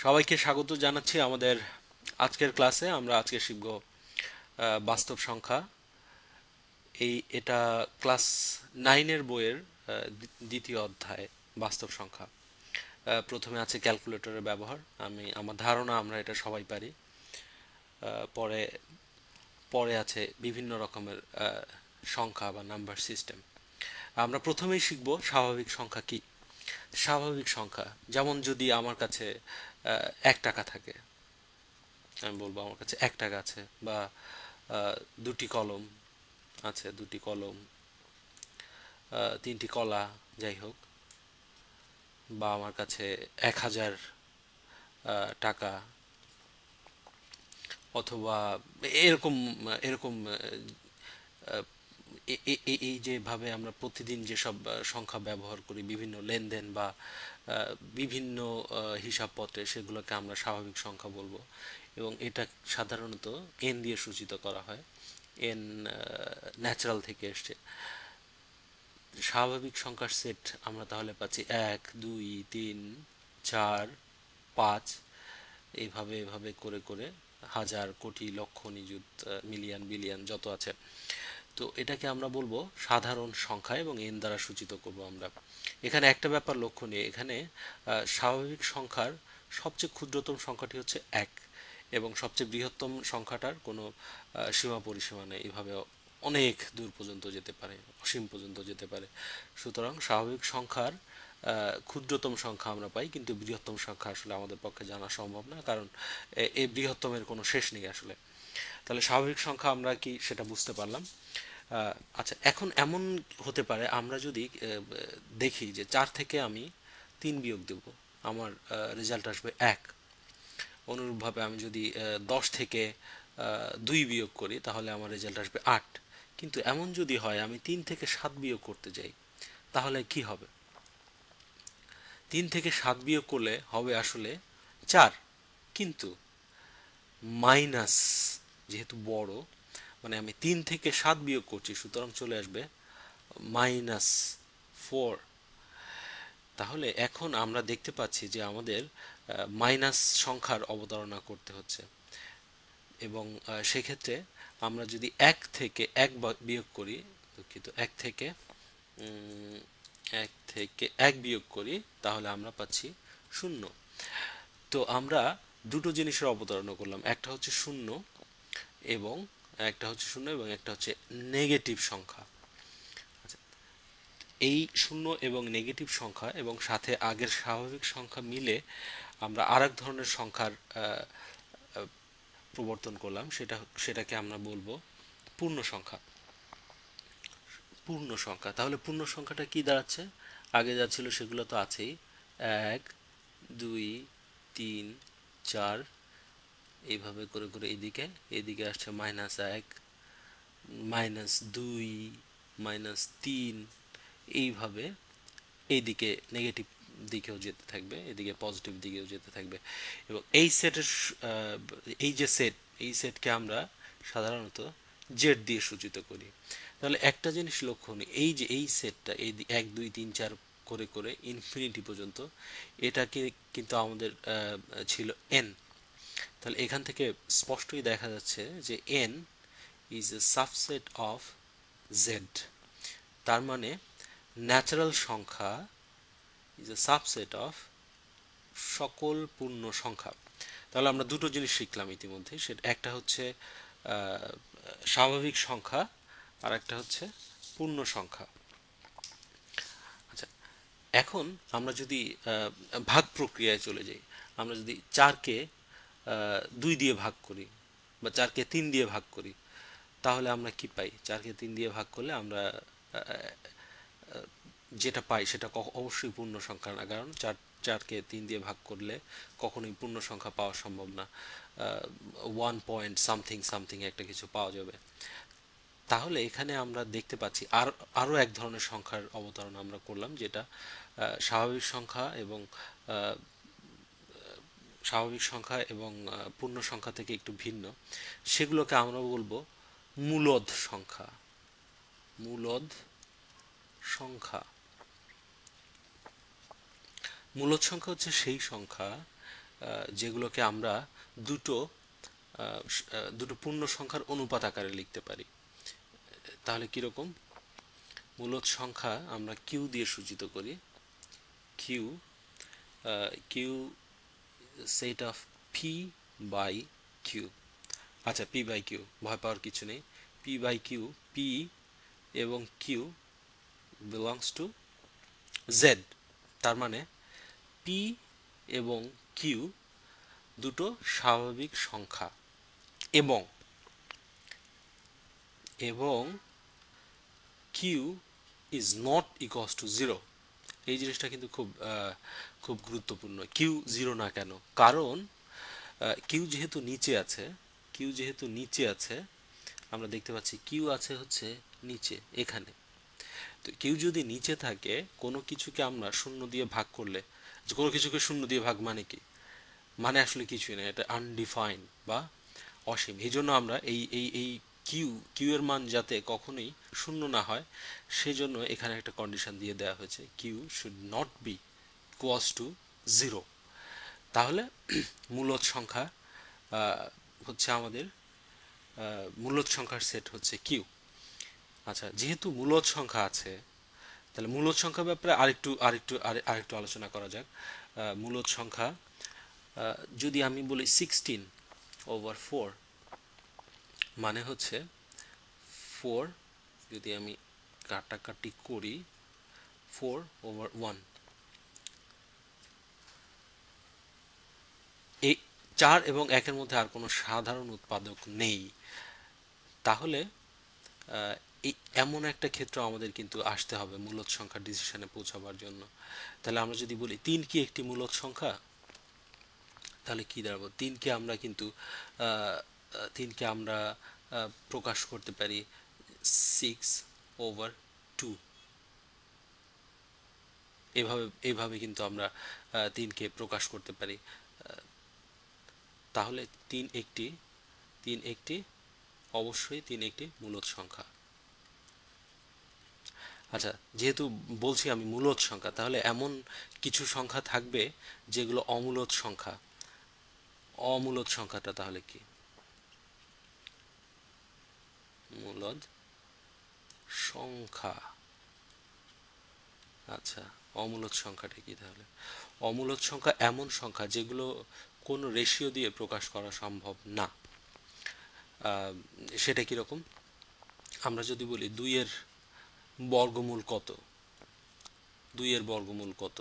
সবাইকে স্বাগত জানাচ্ছি আমাদের আজকের ক্লাসে। আমরা আজকে শিখব বাস্তব সংখ্যা। এটা ক্লাস 9-এর বইয়ের দ্বিতীয় অধ্যায়, বাস্তব সংখ্যা। প্রথমে আছে ক্যালকুলেটরের ব্যবহার। আমার ধারণা আমরা এটা সবাই পারি। পরে পরে আছে বিভিন্ন রকমের সংখ্যা বা নাম্বার সিস্টেম। আমরা প্রথমেই শিখব স্বাভাবিক সংখ্যা কি। স্বাভাবিক সংখ্যা যেমন, যদি আমার কাছে 1 টাকা থাকে, আমি বলবো আমার কাছে 1 টাকা আছে, বা দুটি কলম আছে, দুটি কলম, 3টি কলা, যাই হোক, বা আমার কাছে 1000 টাকা, অথবা এরকম এরকম এই যেভাবে আমরা প্রতিদিন যেসব সংখ্যা ব্যবহার করি বিভিন্ন লেনদেন বা বিভিন্ন হিসাবপত্রে, সেগুলোকে আমরা স্বাভাবিক সংখ্যা বলবো। এবং এটা সাধারণত এন দিয়ে সূচিত করা হয়। এন ন্যাচারাল থেকে এসছে। স্বাভাবিক সংখ্যার সেট আমরা তাহলে পাচ্ছি 1, 2, 3, 4, 5, এইভাবে এভাবে করে করে হাজার, কোটি, লক্ষ, নিযুত, মিলিয়ন, বিলিয়ন যত আছে। তো এটাকে আমরা বলবো সাধারণ সংখ্যা এবং এন দ্বারা সূচিত করব আমরা। এখানে একটা ব্যাপার লক্ষণীয়, এখানে স্বাভাবিক সংখ্যার সবচেয়ে ক্ষুদ্রতম সংখ্যাটি হচ্ছে 1, এবং সবচেয়ে বৃহত্তম সংখ্যাটার কোনো সীমা পরিসীমা নেই। এভাবে অনেক দূর পর্যন্ত যেতে পারে, অসীম পর্যন্ত যেতে পারে। সুতরাং স্বাভাবিক সংখ্যার ক্ষুদ্রতম সংখ্যা আমরা পাই, কিন্তু বৃহত্তম সংখ্যা আসলে আমাদের পক্ষে জানা সম্ভব না, কারণ এই বৃহত্তমের কোনো শেষ নেই আসলে। তাহলে স্বাভাবিক সংখ্যা আমরা কি সেটা বুঝতে পারলাম। আচ্ছা, এখন এমন হতে পারে আমরা যদি দেখি যে 4 থেকে আমি 3 বিয়োগ দেব, আমার রেজাল্ট আসবে 1। অনুরূপভাবে আমি যদি 10 থেকে 2 বিয়োগ করি, তাহলে আমার রেজাল্ট আসবে 8। কিন্তু এমন যদি হয় আমি 3 থেকে 7 বিয়োগ করতে যাই, তাহলে কি হবে? 3 থেকে 7 বিয়োগ করলে হবে আসলে 4, কিন্তু মাইনাস, যেহেতু বড়, মানে আমি 3 থেকে 7 বিয়োগ করছি, সুতরাং চলে আসবে -4। তাহলে এখন আমরা দেখতে পাচ্ছি যে আমাদের মাইনাস সংখ্যার অবতারণা করতে হচ্ছে। এবং সেক্ষেত্রে আমরা যদি 1 থেকে 1 বিয়োগ করি, দুঃখিত, 1 বিয়োগ করি, তাহলে আমরা পাচ্ছি 0। তো আমরা দুটো জিনিসের অবতারণা করলাম, একটা হচ্ছে শূন্য এবং একটা হচ্ছে নেগেটিভ সংখ্যা। আচ্ছা, এই শূন্য এবং নেগেটিভ সংখ্যা এবং সাথে আগের স্বাভাবিক সংখ্যা মিলে আমরা আরেক ধরনের সংখ্যার প্রবর্তন করলাম, সেটাকে আমরা বলবো পূর্ণ সংখ্যা। পূর্ণ সংখ্যা, তাহলে পূর্ণ সংখ্যাটা কি দাঁড়াচ্ছে? আগে যা ছিল সেগুলো তো আছেই, 1, 2, 3, 4, এইভাবে করে করে এদিকে এদিকে আসছে -1, -2, -3, এইভাবে এইদিকে নেগেটিভ দিকেও যেতে থাকবে, এদিকে পজিটিভ দিকেও যেতে থাকবে। এবং এই সেটের এই যে সেট, এই সেটকে আমরা সাধারণত জেড দিয়ে সূচিত করি। তাহলে একটা জিনিস লক্ষণীয়, এই যে এই সেটটা, এই 1, 2, 3, 4 করে করে ইনফিনিটি পর্যন্ত, এটাকে কিন্তু আমাদের ছিল এন। তাহলে এখান থেকে স্পষ্টই দেখা যাচ্ছে যে N is a subset of Z. তার মানে ন্যাচারাল সংখ্যা ইজ এ সাবসেট অফ সকল পূর্ণ সংখ্যা। তাহলে আমরা দুটো জিনিস শিখলাম ইতিমধ্যে, সেটা একটা হচ্ছে স্বাভাবিক সংখ্যা, আর একটা হচ্ছে পূর্ণ সংখ্যা। আচ্ছা, এখন আমরা যদি ভাগ প্রক্রিয়ায় চলে যাই, আমরা যদি 4কে 2 দিয়ে ভাগ করি বা 4কে 3 দিয়ে ভাগ করি, তাহলে আমরা কি পাই? 4কে 3 দিয়ে ভাগ করলে আমরা যেটা পাই সেটা অবশ্যই পূর্ণ সংখ্যা না, কারণ 4কে 3 দিয়ে ভাগ করলে কখনোই পূর্ণ সংখ্যা পাওয়া সম্ভব না। 1 পয়েন্ট সামথিং সামথিং একটা কিছু পাওয়া যাবে। তাহলে এখানে আমরা দেখতে পাচ্ছি আরও এক ধরনের সংখ্যার অবতারণা আমরা করলাম, যেটা স্বাভাবিক সংখ্যা এবং আহ, পূর্ণ সংখ্যা থেকে একটু ভিন্ন। সেগুলোকে আমরা বলবো মূলদ সংখ্যা। মূলদ সংখ্যা, মূলদ সংখ্যা হচ্ছে সেই সংখ্যা যেগুলোকে আমরা দুটো দুটো পূর্ণ সংখ্যার অনুপাত আকারে লিখতে পারি। তাহলে কিরকম? মূলদ সংখ্যা আমরা কিউ দিয়ে সূচিত করি। Q q set of p by q. আচ্ছা, পি বাই কিউ, ভয় পাওয়ার কিছু নেই। পি বাই কিউ, পি এবং কিউ বিলংস টু জেড। তার মানে পি এবং কিউ দুটো স্বাভাবিক সংখ্যা, এবং এবং q is not equals to zero. এই জিনিসটা কিন্তু খুব গুরুত্বপূর্ণ। কিউ জিরো না কেন? কারণ কিউ যেহেতু নিচে আছে, কিউ যেহেতু নিচে আছে, আমরা দেখতে পাচ্ছি কিউ আছে হচ্ছে নিচে এখানে। তো কিউ যদি নিচে থাকে, কোনো কিছুকে আমরা শূন্য দিয়ে ভাগ করলে, যে কোনো কিছুকে শূন্য দিয়ে ভাগ মানে কি? মানে আসলে কিছুই না, এটা আনডিফাইন্ড বা অসীম। এই জন্য আমরা এই এই এই কিউ কিউ এর মান যাতে কখনোই শূন্য না হয়, সেজন্য এখানে একটা কন্ডিশন দিয়ে দেওয়া হয়েছে, q should not be equals to zero. তাহলে মূলদ সংখ্যা হচ্ছে আমাদের মূলদ সংখ্যার সেট হচ্ছে কিউ। আচ্ছা, যেহেতু মূলদ সংখ্যা আছে, তাহলে মূলদ সংখ্যার ব্যাপারে আরেকটু আলোচনা করা যাক। মূলদ সংখ্যা যদি আমি বলি 16/4, মানে হচ্ছে 4, যদি আমি কাটাকাটি করি 4/1, এই 4 এবং 1-এর মধ্যে আর কোনো সাধারণ উৎপাদক নেই। তাহলে আহ, এই এমন একটা ক্ষেত্র আমাদের কিন্তু আসতে হবে মূলদ সংখ্যার ডিসিশনে পৌঁছাবার জন্য। তাহলে আমরা যদি বলি 3 কি একটি মূলদ সংখ্যা, তাহলে কি দাঁড়াবো? 3কে আমরা কিন্তু 3কে আমরা প্রকাশ করতে পারি 6/2। এভাবে কিন্তু আমরা 3কে প্রকাশ করতে পারি। তাহলে 3 একটি 3 একটি অবশ্যই 3 একটি মূলদ সংখ্যা। আচ্ছা, যেহেতু বলছি আমি মূলদ সংখ্যা, তাহলে এমন কিছু সংখ্যা থাকবে যেগুলো অমূলদ সংখ্যা। অমূলদ সংখ্যাটা তাহলে কি? মূলদ সংখ্যা। আচ্ছা, অমূলদ সংখ্যাটা কি তাহলে? অমূলদ সংখ্যা এমন সংখ্যা যেগুলো কোনো রেশিও দিয়ে প্রকাশ করা সম্ভব না। সেটা কিরকম? আমরা যদি বলি 2-এর বর্গমূল কত, 2-এর বর্গমূল কত,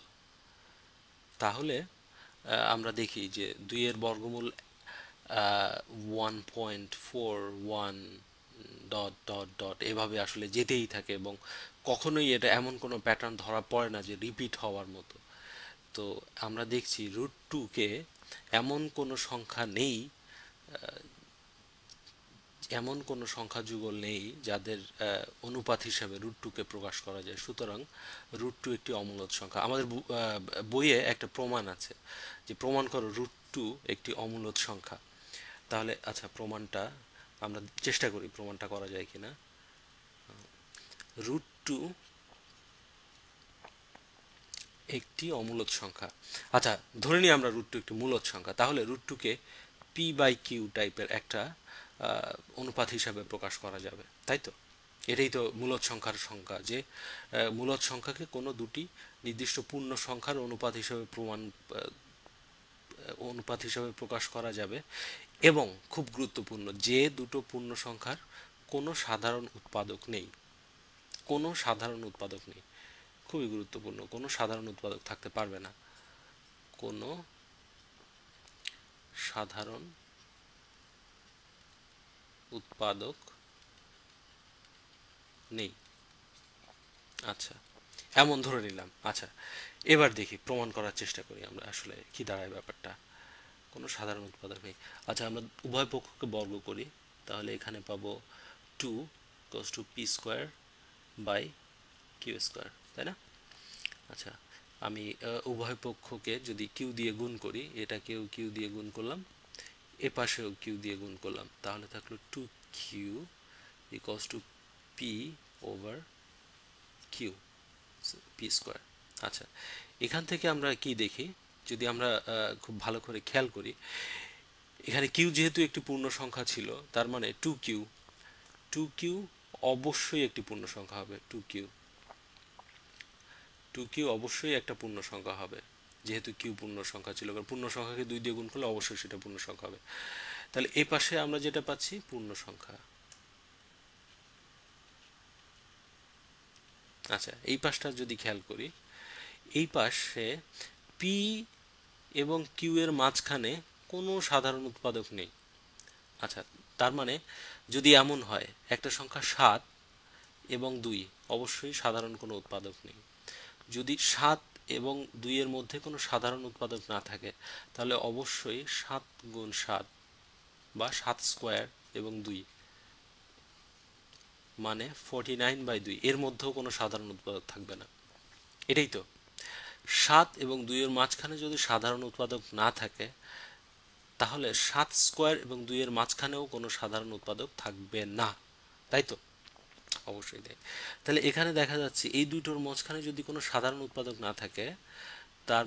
তাহলে আমরা দেখি যে 2-এর বর্গমূল 1.41 ডট ডট ডট এভাবে আসলে যেতেই থাকে, এবং কখনোই এটা এমন কোনো প্যাটার্ন ধরা পড়ে না যে রিপিট হওয়ার মতো। তো আমরা দেখছি √2-কে এমন কোনো সংখ্যা নেই, এমন কোনো সংখ্যা যুগল নেই যাদের অনুপাত হিসাবে √2-কে প্রকাশ করা যায়। সুতরাং √2 একটি অমূলদ সংখ্যা। আমাদের বইয়ে একটা প্রমাণ আছে যে প্রমাণ করো √2 একটি অমূলদ সংখ্যা। তাহলে আচ্ছা, প্রমাণটা আমরা চেষ্টা করি, প্রমাণটা করা যায় কিনা। √2 একটি অমূলদ সংখ্যা। আচ্ছা, ধরে নিই আমরা √2 একটি মূলদ সংখ্যা, তাহলে √2-কে পি বাই কিউ টাইপের একটা অনুপাত হিসাবে প্রকাশ করা যাবে, তাই তো? এটাই তো মূলদ সংখ্যার সংখ্যা, যে মূলদ সংখ্যাকে কোনো দুটি নির্দিষ্ট পূর্ণ সংখ্যার অনুপাত হিসাবে প্রকাশ করা যাবে, এবং খুব গুরুত্বপূর্ণ, যে দুটো পূর্ণ সংখ্যার কোনো সাধারণ উৎপাদক নেই। কোনো সাধারণ উৎপাদক নেই, খুবই গুরুত্বপূর্ণ, কোনো সাধারণ উৎপাদক থাকতে পারবে না, কোনো সাধারণ উৎপাদক নেই। আচ্ছা, এমন ধরে নিলাম। আচ্ছা, এবার দেখি, প্রমাণ করার চেষ্টা করি আমরা আসলে কি দাঁড়ায় ব্যাপারটা। কোনো সাধারণ উৎপাদক নেই। আচ্ছা, আমরা উভয় পক্ষকে বর্গ করি, তাহলে এখানে পাবো 2 equals to p square by q square, তাই না? আচ্ছা, আমি উভয় পক্ষকে যদি কিউ দিয়ে গুণ করি, এটাকেও কিউ দিয়ে গুণ করলাম, এ পাশেও কিউ দিয়ে গুণ করলাম, তাহলে থাকলো 2q equals to p over q, p square. আচ্ছা, এখান থেকে আমরা কি দেখি? যদি আমরা খুব ভালো করে খেয়াল করি, এখানে কিউ যেহেতু একটি পূর্ণ সংখ্যা ছিল, তার মানে টু কিউ অবশ্যই একটি পূর্ণ সংখ্যা হবে। টু কিউ অবশ্যই একটা পূর্ণ সংখ্যা হবে, যেহেতু কিউ পূর্ণ সংখ্যা ছিল, কারণ পূর্ণ সংখ্যাকে 2 দিয়ে গুণ করলে অবশ্যই সেটা পূর্ণ সংখ্যা হবে। তাহলে এই পাশে আমরা যেটা পাচ্ছি পূর্ণ সংখ্যা। আচ্ছা, এই পাশটা যদি খেয়াল করি, এই পাশে পি এবং কিউ এর মাঝখানে কোনো সাধারণ উৎপাদক নেই। আচ্ছা, তার মানে যদি এমন হয় একটা সংখ্যা 7 এবং 2, অবশ্যই সাধারণ কোনো উৎপাদক নেই। যদি 7 এবং 2 এর মধ্যে কোনো সাধারণ উৎপাদক না থাকে, তাহলে অবশ্যই 7 গুণ 7 বা 7 স্কোয়ার এবং 2 মানে 49/2, এর মধ্যেও কোনো সাধারণ উৎপাদক থাকবে না। এটাই তো, 7 এবং 2 এর মাঝখানে যদি সাধারণ উৎপাদক না থাকে, তাহলে 7 স্কোয়ার এবং 2 এর মাঝখানেও কোনো সাধারণ উৎপাদক থাকবে না, তাই তো? অবশ্যই তাই। তাহলে এখানে দেখা যাচ্ছে এই দুটোর মাঝখানে যদি কোনো সাধারণ উৎপাদক না থাকে, তার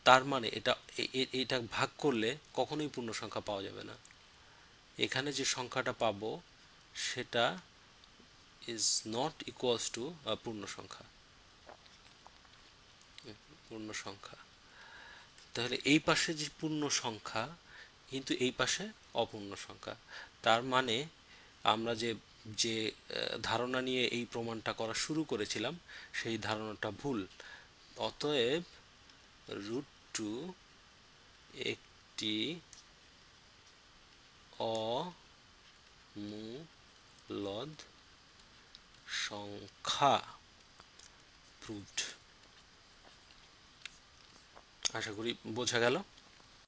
তার মানে এটা ভাগ করলে কখনোই পূর্ণ সংখ্যা পাওয়া যাবে না। এখানে যে সংখ্যাটা পাবো সেটা ইজ নট ইকুয়ালস টু পূর্ণ সংখ্যা। পূর্ণ সংখ্যা, তাহলে এই পাশে যে পূর্ণ সংখ্যা, কিন্তু এই পাশে অপূর্ণ সংখ্যা। তার মানে আমরা যে যে ধারণা নিয়ে এই প্রমাণটা করা শুরু করেছিলাম, সেই ধারণাটা ভুল। অতএব √2 একটি অমূলদ সংখ্যা। প্রুভড। আশা করি বোঝা গেল।